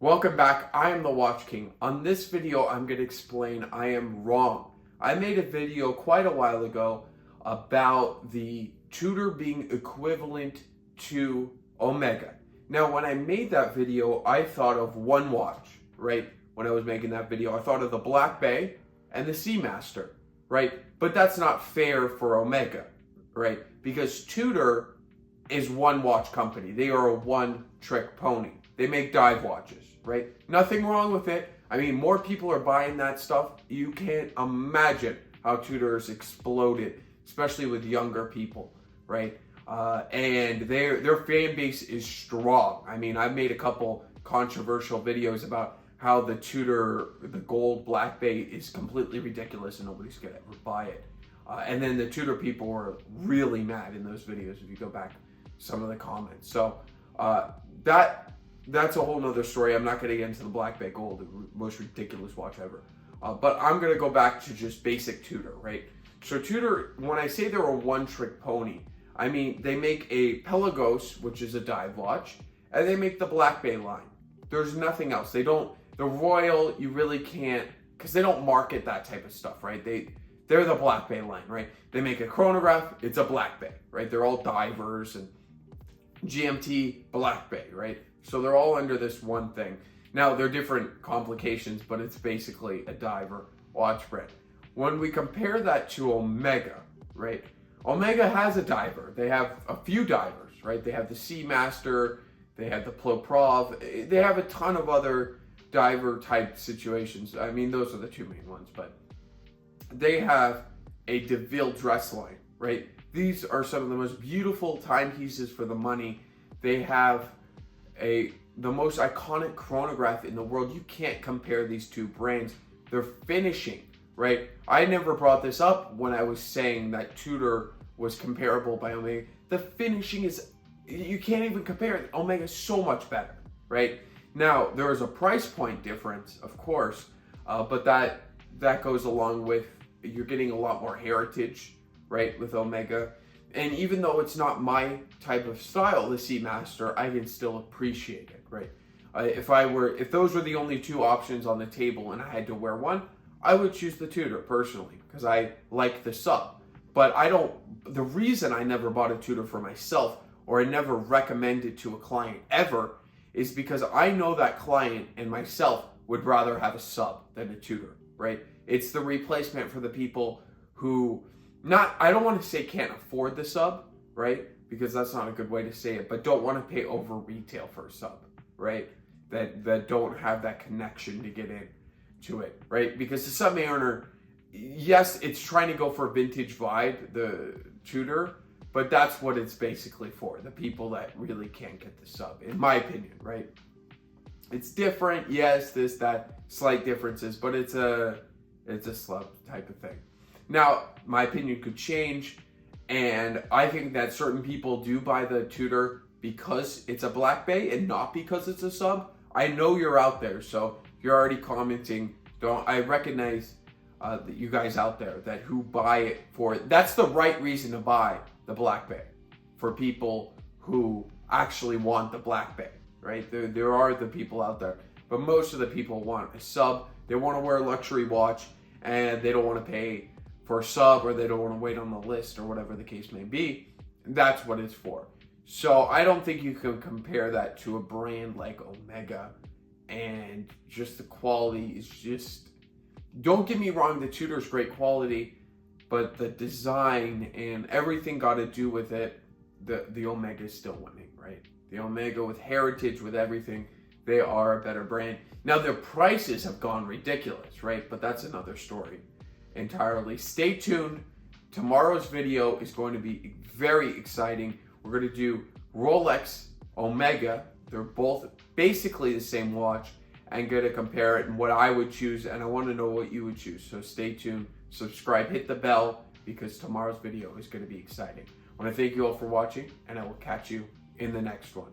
Welcome back. I am the Watch King. On this video, I'm going to explain I am wrong. I made a video quite a while ago about the Tudor being equivalent to Omega. Now, when I made that video, I thought of one watch, right? When I was making that video, I thought of the Black Bay and the Seamaster, right? But that's not fair for Omega, right? Because Tudor is one watch company. They are a one-trick pony. They make dive watches, right? Nothing wrong with it. I mean, more people are buying that stuff. You can't imagine how Tudor's exploded, especially with younger people, right? And their fan base is strong. I mean, I've made a couple controversial videos about how the Tudor, the gold Black Bay is completely ridiculous and nobody's gonna ever buy it. And then the Tudor people were really mad in those videos if you go back some of the comments. So that's a whole nother story. I'm not going to get into the Black Bay Gold, the most ridiculous watch ever. But I'm going to go back to just basic Tudor, right? So Tudor, when I say they're a one-trick pony, I mean they make a Pelagos, which is a dive watch, and they make the Black Bay line. There's nothing else. They don't, the Royal, you really can't, because they don't market that type of stuff, right? They're the Black Bay line, right? They make a chronograph, it's a Black Bay, right? They're all divers, and GMT, Black Bay, right? So they're all under this one thing. Now, they're different complications, but it's basically a diver watch brand. When we compare that to Omega, right? Omega has a diver. They have a few divers, right? They have the Seamaster, they have the Ploprov, they have a ton of other diver type situations. I mean, those are the two main ones, but they have a DeVille dress line, right? These are some of the most beautiful timepieces for the money. They have the most iconic chronograph in the world. You can't compare these two brands. They're finishing, right? I never brought this up when I was saying that Tudor was comparable by Omega. The finishing is, you can't even compare it. Omega is so much better, right? Now, there is a price point difference, of course, but that goes along with, you're getting a lot more heritage, right, with Omega. And even though it's not my type of style, the Seamaster, I can still appreciate it, right? If those were the only two options on the table and I had to wear one, I would choose the Tudor personally because I like the sub. But the reason I never bought a Tudor for myself or I never recommended to a client ever is because I know that client and myself would rather have a sub than a Tudor, right? It's the replacement for the people who I don't want to say can't afford the sub, right? Because that's not a good way to say it, but don't want to pay over retail for a sub, right? That don't have that connection to get in to it, right? Because the sub owner, yes, it's trying to go for a vintage vibe, the Tudor, but that's what it's basically for, the people that really can't get the sub, in my opinion, right? It's different, yes, that, slight differences, but it's a slub type of thing. Now, my opinion could change, and I think that certain people do buy the Tudor because it's a Black Bay and not because it's a sub. I know you're out there, so if you're already commenting, I recognize that you guys out there that who buy it for it. That's the right reason to buy the Black Bay, for people who actually want the Black Bay, right? There are the people out there, but most of the people want a sub. They want to wear a luxury watch, and they don't want to pay for a sub, or they don't want to wait on the list, or whatever the case may be. That's what it's for. So I don't think you can compare that to a brand like Omega, and just the quality is just, don't get me wrong, the Tudor's great quality, but the design and everything got to do with it, the Omega is still winning, right? The Omega with heritage, with everything, they are a better brand. Now their prices have gone ridiculous, right? But that's another story entirely. Stay tuned. Tomorrow's video is going to be very exciting. We're going to do Rolex, Omega. They're both basically the same watch, and going to compare it and what I would choose, and I want to know what you would choose. So stay tuned, subscribe, hit the bell, because tomorrow's video is going to be exciting. I want to thank you all for watching, and I will catch you in the next one.